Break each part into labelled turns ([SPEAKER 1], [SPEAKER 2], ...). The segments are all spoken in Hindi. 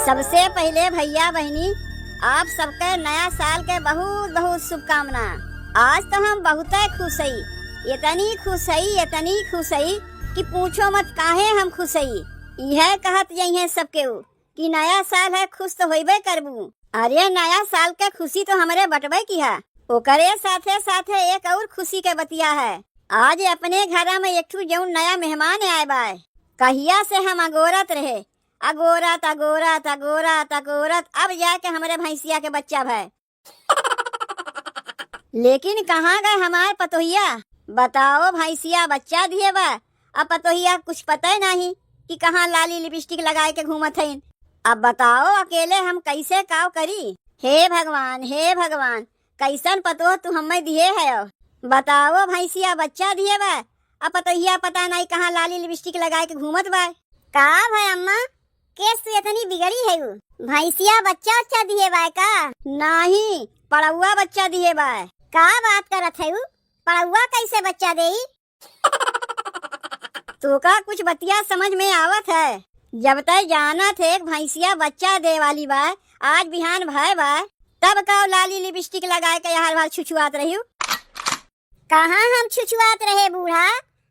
[SPEAKER 1] सबसे पहले भैया बहनी आप सबके नया साल के बहुत बहुत शुभकामना। आज तो हम बहुत खुश हई, इतनी खुश हई कि पूछो मत काहे हम खुश हई। यह कहत जइहे सबके कि नया साल है, खुश तो होइबे करबू। अरे नया साल के खुशी तो हमरे बटबे की है। ओकरे साथे साथे एक और खुशी के बतिया है। आज अपने घर में एक जौन नया मेहमान आए बाय, कहिया से हम अगोरत रहे, अगोरत अगोरत अगोरत अगोरत, अब जाके हमारे भैंसिया के बच्चा भाई। लेकिन कहाँ गए हमारे पतोहिया? बताओ, भैंसिया बच्चा दिए बा, अब पतोहिया कुछ पता नहीं कि कहाँ लाली लिपस्टिक लगाए के घूमत है। अब बताओ अकेले हम कैसे काव करी। हे भगवान, कैसन पतो तू हमें दिए है। बताओ, भैंसिया बच्चा दिए बा, अब पतोहिया पता नहीं कहाँ लाली लिपस्टिक लगाए के घूमत बा। का भाई अम्मा, केस तू इतनी बिगड़ी है? भैंसिया बच्चा अच्छा दिए बा का? नहीं, पड़ुआ बच्चा दिए बा। का बात करत है? पड़ुआ कैसे बच्चा देई? तो का कुछ बतिया समझ में आवत है? जब तक जाना थे भैंसिया बच्चा दे वाली बा, आज बिहान भय बा, तब का लाली लिपस्टिक लगाए के हर बार छुछुआत रही। कहाँ हम छुछुआत रहे बूढ़ा,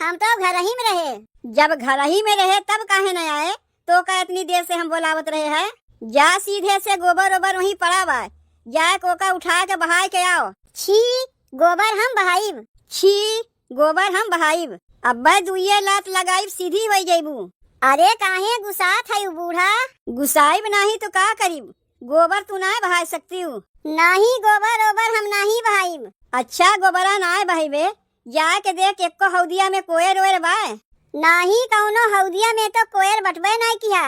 [SPEAKER 1] हम तो घर ही में रहे। जब घर ही में रहे तब काहे न आए? तो का इतनी देर से हम बोलावत रहे हैं। जा सीधे से गोबर ओबर वहीं पड़ा बा, जा कोका उठा के बहाय के आओ। छी, गोबर हम बहाइब? छी, गोबर हम बहाइब? अब्बा दुइये लात लगाइब, सीधी वही जइबू। अरे काहे गुस्सात है बूढ़ा? गुस्साइब नहीं तो का करीब? गोबर तू ना बहा सकती हूँ। नहीं, गोबर ओबर हम नहीं बहाइब। अच्छा, गोबरा ना बहाइबे, जाके देख एक हौदिया में कोयर ओयर बाय। नहीं, कौनो हौदिया में तो कोयर बटबे नहीं किया।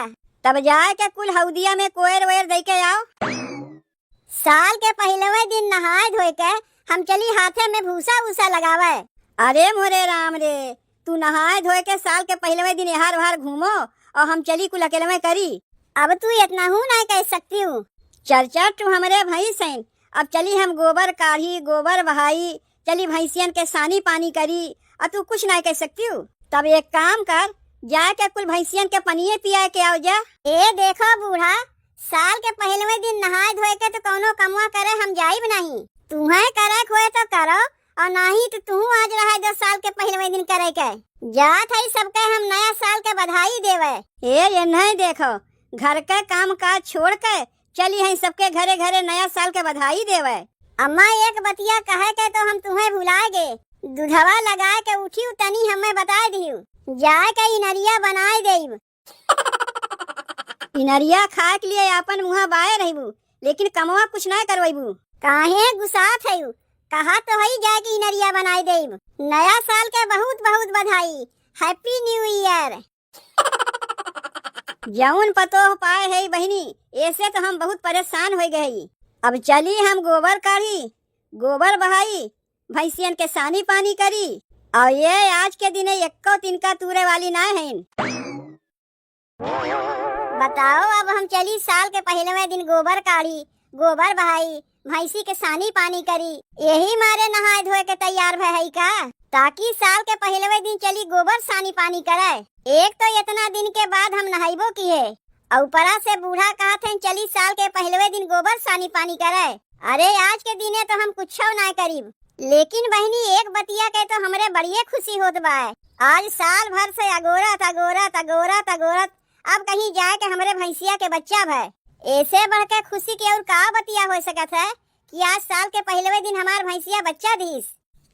[SPEAKER 1] तब जाके कुल हौदिया में कोयर ओयर दे के आओ। साल के पहले दिन नहाए धोए के हम चली हाथे में भूसा भूसा लगावे। अरे मोरे राम रे, तू नहाए धोए के साल के पहले दिन हार बाहर घूमो और हम चली कुल अकेले में करी। अब तू इतना हूँ नहीं कह सकती हूँ। चर्चा तू हमारे भैंस हैं, अब चली हम गोबर काढ़ी, गोबर बहाई, चली भैंसियन के सानी पानी करी, और तू कुछ नहीं कह सकती हूँ। तब एक काम कर, जाके कुल भैंसियन के पनिये पिया के आओ जा। ए देखो बूढ़ा, साल के पहले दिन नहाए धोए के तो कौनो कमवा करे हम जाइब नहीं। तुम्हें करे खोए तो करो, और नहीं तो तू आज रहा 10 साल के पहले दिन करे के। जात है सबके हम नया साल के बधाई देवे। ये नहीं देखो, घर का काम काज छोड़ के चली है सबके घरे घरे नया साल के बधाई देवे। अम्मा एक बतिया कहे के तो हम तुम्हें भुलाए गे। दूधवा लगा के उठी तनी हमें बता दियो, जाए के इनरिया बनाए देब। इनरिया खाए के लिए अपन मुँह बाए रहबू, लेकिन कमवा कुछ ना करवाइबू। काहे गुस्सात है? कहा तो है जाके इनरिया बनाए देब। नया साल के बहुत बहुत बधाई, हैप्पी न्यू ईयर। जौन पतो पाए है बहनी, ऐसे तो हम बहुत परेशान हो गए। अब चली हम गोबर काढ़ी, गोबर बहाई, भैंसियन के सानी पानी करी, और ये आज के दिन एको तिनका तूरे वाली ना है। बताओ, अब हम चली साल के पहले दिन गोबर काढ़ी, गोबर बहाई, भैंसी के सानी पानी करी, यही मारे नहाए धोए के तैयार है का, ताकि साल के पहले दिन चली गोबर सानी पानी करे। एक तो इतना दिन के बाद हम नहाइबो की है, और ऊपरा से बूढ़ा कहते हैं चली साल के पहले दिन गोबर सानी पानी करे। अरे आज के दिने तो हम कुछ ना करीब, लेकिन बहनी एक बतिया के तो हमरे बढ़िया खुशी होत बा। आज साल भर से अगोरत अगोरत अगोरत अगोरत, अब कहीं जाए के हमरे भैंसिया के बच्चा भाई। ऐसे बढ़ के खुशी की और का बतिया हो सकत है कि आज साल के पहले दिन हमार भैंसिया बच्चा दीस।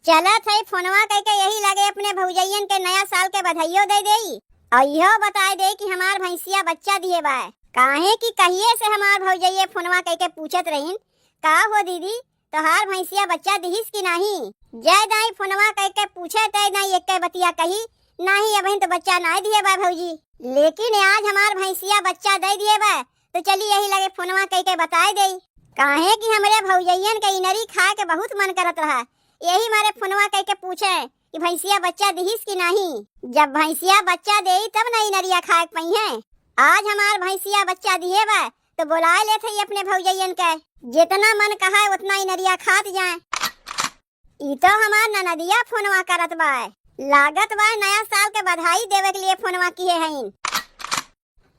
[SPEAKER 1] चलत है फोनवा कह के यही लगे अपने भौजैयन के नया साल के बधाइयों दे देई, और यह बताए दे कि हमार भैंसिया बच्चा दिए बा। काहे कि कहिए से हमार भौजैया फोनवा कह के पूछत रहीन, का हो दीदी तोहार भैंसिया बच्चा दीस की नहीं? जय दाई फोनवा कह के पूछे तय नहीं एक बतिया कही नहीं, अबहिन तो बच्चा नहीं दिए बा भौजी, लेकिन आज हमार भैंसिया बच्चा दे दिए बा, तो चली यही लगे फोनवा कह के बताए दे। काहे कि हमरे भौजैयन के इनरी खाए के बहुत मन करत रहा, यही मारे फोनवा कह के पूछे कि भैंसिया बच्चा दीस की नहीं। जब भैंसिया बच्चा दे तब नहीं नरिया खाए पई है। आज हमार भैंसिया बच्चा दिए बा तो बुलाए लेते ही अपने भौजैयन के, जितना मन कहा है उतना ही नरिया खात जाए। ई तो हमार ननदिया फोनवा करत बा, लागत बा नया साल के बधाई देवे के लिए फोनवा किए हैं।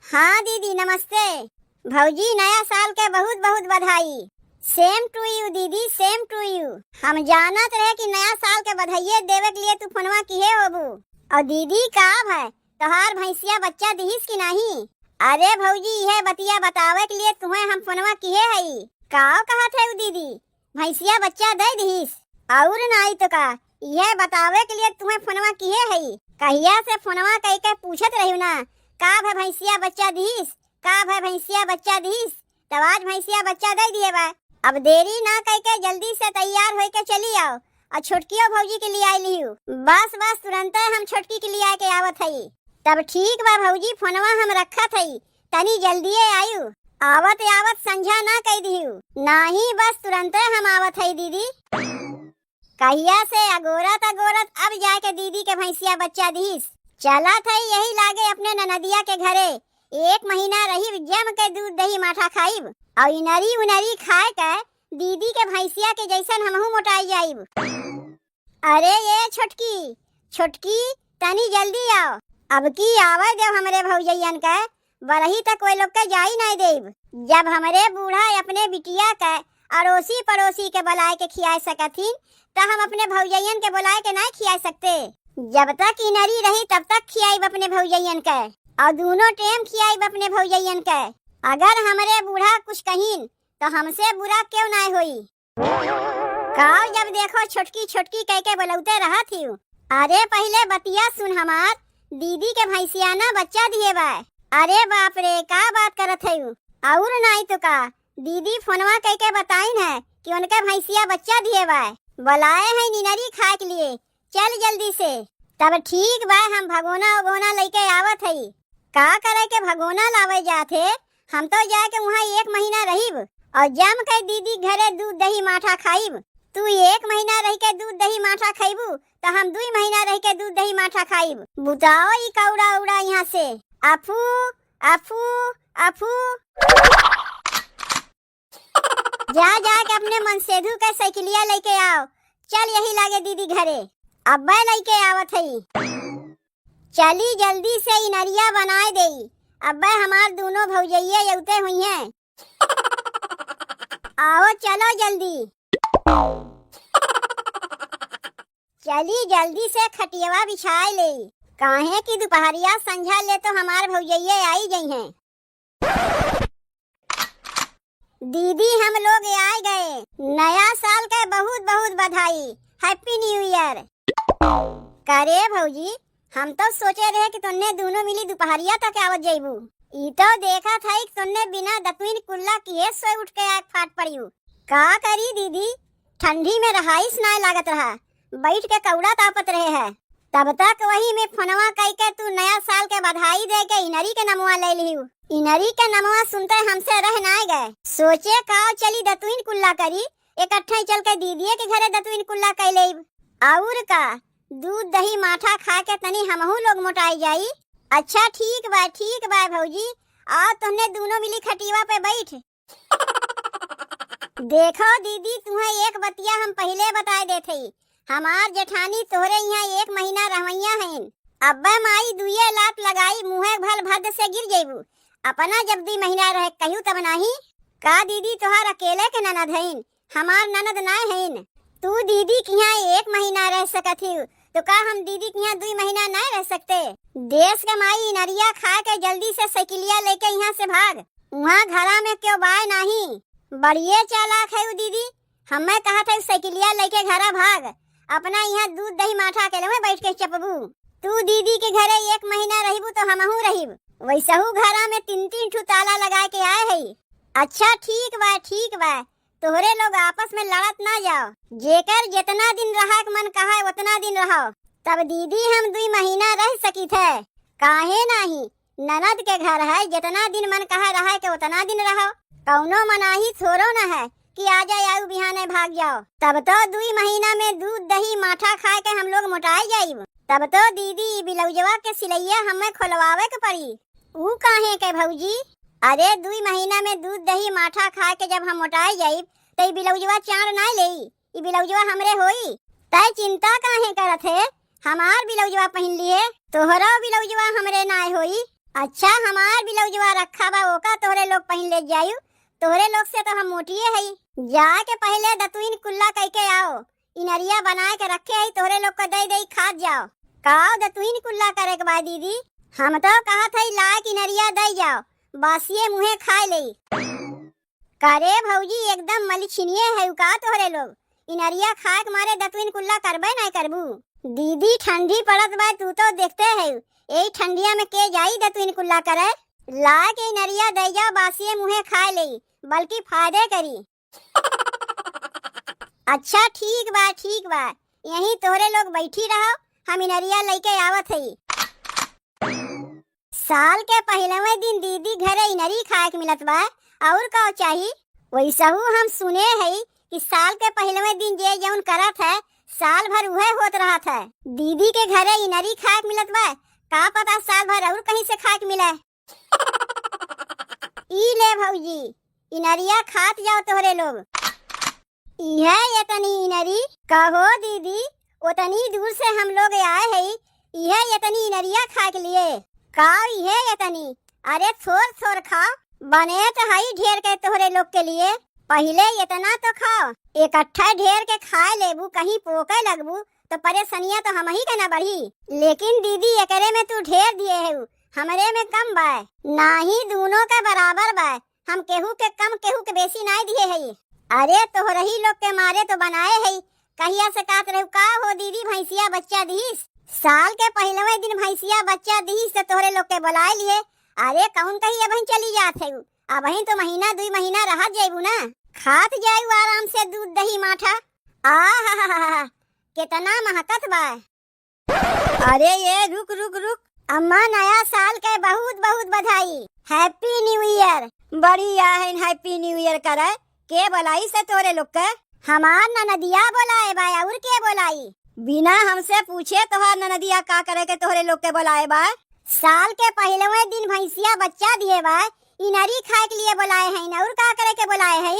[SPEAKER 1] हाँ दीदी नमस्ते। भौजी नया साल के बहुत बहुत बधाई। सेम टू यू दीदी, सेम टू यू। हम जानत रहे कि नया साल के बधाइये देवे के लिए तू फोनवा किए होबू। और दीदी का है तोहार भैंसिया बच्चा दिहिस की नहीं? अरे भौजी यह बतिया बतावे के लिए तुम्हें हम फोनवा किए हई। काव कहत है दीदी भैंसिया बच्चा दे दिहिस और नहीं तो का यह बतावे के लिए तुम्हें फोनवा किए हई। कहिया से फोनवा कह के पूछत रही ना का है भैंसिया बच्चा दिहिस, का है भैंसिया बच्चा दिहिस, तब आज भैंसिया बच्चा दे दिए बा। अब देरी ना कह के जल्दी से तैयार हो के चली आओ और छोटकियो भौजी के लिए आई लियू। बस बस तुरंत हम छोटकी के लिए आके आवत हई। तब ठीक बा भौजी फोनवा हम रखत हई, तनी जल्दी आयु। आवत आवत संझा ना कह दियू नहीं, बस तुरंत हम आवत हई दीदी। कहिया से अगोरत अगोरत अब जाके दीदी के भैंसिया बच्चा दिहिस। चला था यही लागे अपने ननदिया के घरे 1 महीना रही जम के दूध दही माठा खाइब और इनरी उनरी खाए के दीदी के भैंसिया के जैसन हमहू मोटाई जाइब। अरे ये छोटकी छोटकी तनी जल्दी आओ, अब की आवे देव हमरे भौजैयन के बरही तक कोई लोग के जाई नहीं देब। जब हमरे बूढ़ा अपने बिटिया के अड़ोसी पड़ोसी के बुलाए के खियाए सकथिन तो हम अपने भौजैयन के बुलाए के नहीं खियाए सकते। जब तक इनरी रही तब तक खियाइब अपने भौजैयन के और दोनों टाइम खियाइब अपने भौजैयन के। अगर हमरे बूढ़ा कुछ कहीन तो हमसे बुरा क्यों नहीं हुई। काव जब देखो छोटकी छोटकी कह के बुलौते रहा थी। अरे पहले बतिया सुन हमार दीदी के भैंसिया ना बच्चा दिए बा। अरे बाप रे का बात करत है और नहीं तो का दीदी फोनवा कह के बताइन है कि उनके भैंसिया बच्चा दिए बा। बुलाए है निनरी खाए के लिए, चल जल्दी से। तब ठीक बा हम भगोना उगोना लेके आवत हई। का करे के भगोना लावे जाते, हम तो जाके वहाँ 1 महीना रहीब और जम के दीदी घरे दूध दही माठा खाइब। तू 1 महीना रह के दूध दही माठा खाइबू तो हम 2 महीना रह के दूध दही माठा खाइब। बुताओ ई कौड़ा उड़ा यहाँ से। अफू अफू अफू जा के अपने मनसेधु के साइकिलिया लेके आओ। चल यही लागे दीदी घरे, अब्बा लेके आवत हई। चली जल्दी से इनरिया बनाए देई, अब्बा हमार दोनों भौजैये यौते हुई हैं। आओ चलो जल्दी। चली जल्दी से खटियावा बिछाए ले, काहे की दोपहरिया संझा ले तो हमार भौजैये आई गई हैं। दीदी हम लोग आ गए, नया साल के बहुत बहुत बधाई, हैप्पी न्यू ईयर। करे भौजी हम तो सोचे रहे कि तुमने दोनों मिली दोपहरिया तक आवत जाइबू। ई तो देखा था कि तुमने बिना दतवीन कुल्ला किए सोए उठ के आग फाट पड़ियू। का करी दीदी ठंडी में रहाइस ना लागत रहा, बैठ के कौड़ा तापत रहे है। तब तक वही में फोनवा कह के तू नया साल के बधाई दे के इनरी के नमवा ले लियू। इनरी के नमवा सुनते हमसे रह ना गए, सोचे का चली दतवीन कुल्ला करी, इकट्ठे चल के दीदी के घरे दतवीन कुल्ला कह लेब और का दूध दही माठा खा के तनी हमहू लोग मोटाई जाई। अच्छा ठीक बा भौजी, आओ तुमने दोनों मिली खटिया पे बैठ। देखो दीदी तुम्हें एक बतिया हम पहले बताए देते, हमार जेठानी तोहरे यहाँ 1 महीना रहवैया हैं। अब्बा माई 2 लाख लगाई मुँहे भल भद से गिर जेबू। अपना जब 2 महीना रह कहू तब नहीं का दीदी तोहार अकेले के ननद हईन, हमार ननद ना हईन। तू दीदी के यहाँ 1 महीना रह सकत ही तो का हम दीदी के यहाँ 2 महीना ना रह सकते। देश के माई नरिया खा के जल्दी से साइकिलिया लेके यहाँ से भाग, वहाँ घरा में क्यों बाय नहीं। बढ़िए चालाक है दीदी, हमें कहा था साइकिलिया लेके घरा भाग, अपना यहाँ दूध दही माठा के ले बैठ के चपबू। तू दीदी के घरे 1 महीना रहीबू तो हमहू रहीब, वैसहू घरा में 3 ठू ताला लगा के आए है। अच्छा ठीक बा तोहरे लोग आपस में लड़त ना जाओ, जेकर जितना दिन रहा मन कहा उतना दिन रहो। तब दीदी हम 2 महीना रह सकी थे, काहे नहीं, ननद के घर है, जितना दिन मन कहा रहा के उतना दिन रहो। कौनो मनाही थोड़ो न है कि आ जाए आयु बिहाने भाग जाओ। तब तो 2 महीना में दूध दही माठा खा के हम लोग मोटाई जाइब। तब तो दीदी ब्लाउजवा के सिलैया हमें खोलवावे के पड़ी। ऊ काहे के भौजी, अरे 2 महीना में दूध दही माठा खा के जब हम मोटाई जाइब तो ब्लाउजवा चार ना लेई, ई ब्लाउजवा हमरे होई। तय चिंता काहे करत है, हमार ब्लाउजवा पहन लिए, तोहरा ब्लाउजवा हमरे ना होई। अच्छा हमार ब्लाउजवा रखा बा ओका तोहरे लोग पहन ले जायु। तोहरे लोग से तो हम मोटिए हई। जाके पहले दतुइन कुल्ला कह के आओ। इनरिया बना के रखे हई तोहरे लोग को दे दे खा जाओ। काओ दतुइन कुल्ला करे के बा दीदी। हम तो कहत हई ला के इनरिया दे जाओ बासिए मुहे खाए ले। करे भौजी एकदम मलिछिनिए है का तोहरे लोग। इनरिया खाए के मारे दतुइन कुल्ला करबे नहीं करबू। दीदी ठंडी पड़त बा तू तो देखते है यही ठंडिया में के जाई दतुइन कुल्ला करे। ला के इनरिया दे जाओ बासिए मुहे खाए ले बल्कि फायदे करी। अच्छा ठीक बा यही तोहरे लोग बैठी रहो हम इनरिया लेके आवत हई। साल के पहलवे दिन दीदी घरे इनरी खाए के मिलत बा और का चाहिए। वैसहू हम सुने हई कि साल के पहलवे दिन जे जौन करत है साल भर उहे होत रहत है। दीदी के घरे इनरी खाए के मिलत बा का पता साल भर और कहीं से खाए के मिले। ई ले भौजी इनरिया खात जाओ तोहरे लोग। इहे इतनी इनरी कहो दीदी उतनी दूर से हम लोग आए हई इहे इतनी इनरिया खा के लिए। का इहे इतनी अरे थोर थोर खाओ बने तो हई ढेर के तोहरे लोग के लिए। पहले इतना तो खाओ इकट्ठा ढेर के खाए लेबू कहीं पोके लगबू तो परेशानियां तो हम ही के ना बढ़ी। लेकिन दीदी एकरे में तू ढेर दिए है हमरे में कम बा ना ही दोनों के बराबर बा। हम केहू के कम केहू के बेसी नहीं दिए है। अरे तोहरही लोग के मारे तो बनाए है कहिया से कात रहू का हो दीदी भैंसिया बच्चा दीस। साल के पहलवे दिन भैंसिया बच्चा दीस से तोहरे लोग के बुलाए लिए। अरे कौन कही अब चली जात है अब तो महीना 2 महीना रह जाबू ना खात जायू आराम से दूध दही माठा। आ कितना महकत बा। अरे ये रुक रुक रुक अम्मा नया साल के बहुत बहुत बधाई हैप्पी न्यू ईयर। बढ़िया है हैप्पी न्यू ईयर करे के बोलाई से तोरे लोग के। हमार ननदिया बोलाए बा और के बोलाई बिना हमसे पूछे तोहार ननदिया का करे के तोहरे लोग के बोलाए बा। साल के पहलवे दिन भैंसिया बच्चा दिए बा इनरी खाए के लिए बोलाए हैं और का करे के बोलाए हैं।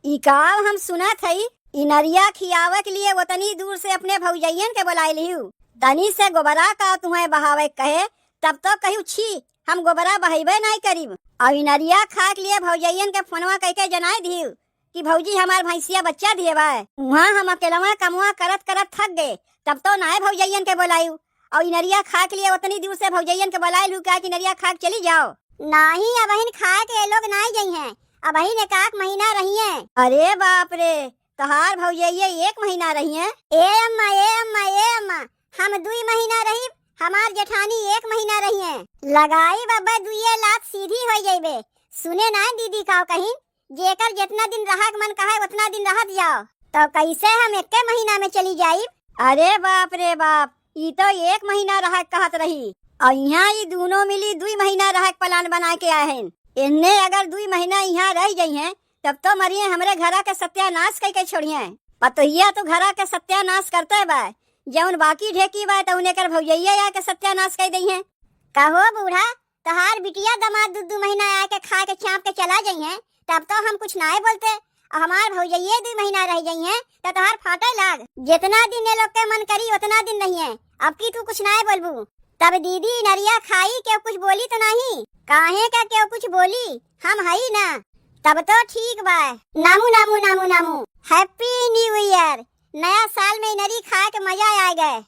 [SPEAKER 1] ई काम हम सुनत हई इनरिया खियावे के लिए उतनी दूर से अपने भौजैयन के बोलाए लिहू। तनी से गोबरा का तुम्हें बहावे कहे तब तो कहू छी हम गोबरा बहेबे नहीं करीब। और इनरिया खा के लिए भौजैयन के फोनवा कह के जनाए दिहू कि भौजी हमार भैंसिया बच्चा दिए बा। वहाँ हम अकेलवा कमुआ करत करत थक गए तब तो नाय भौजैयन के बोलायू और इनरिया खा के लिए उतनी दूर से भौजैयन के बोलाए लू क्या कि इनरिया खा के चली जाओ। नाही अबहिन खा के लोग नहीं गई हैं अबहिन 1 महीना रही हैं। अरे बाप रे तोहार भौजैया 1 महीना रही हैं। ए अम्मा हम 2 महीना रही हमार जेठानी 1 महीना रही हैं। लगाई बाबा 2 लाख सीधी हो जाइबे। सुने ना दीदी का कहीं जेकर जितना दिन रहा मन कहा उतना दिन रहत जाओ तो कैसे हम 1 महीना में चली जाई। अरे बाप रे बाप ये तो 1 महीना रह कहत रही और यहाँ ये दोनों मिली 2 महीना रह प्लान बना के आए हैं। इन्हें अगर 2 महीना यहाँ रह गई हैं तब तो मरिए हमरे घरा के सत्यानाश करके छोड़िए। पतोहिया तो घरा के सत्यानाश करते बा जौन बाकी ढेकी बा तो उन्हें कर भौजैया या के सत्यानाश कर दी है। कहो बूढ़ा तहार बिटिया दमाद 2 महीना आके खा के चाप के चला जाई हैं तब तो हम कुछ ना बोलते। हमार भौजैया 2 महीना रह गई हैं तो तहार फाटे लाग जितना दिन ये लोग के मन करी उतना दिन नहीं है। अब की तू कुछ ना बोलबू तब दीदी नरिया खाई क्यों कुछ बोली तो नहीं काहे का क्यों कुछ बोली हम हई ना तब तो ठीक बा। नामू हैप्पी न्यू ईयर। नया साल में नरी खा के मजा आ गए।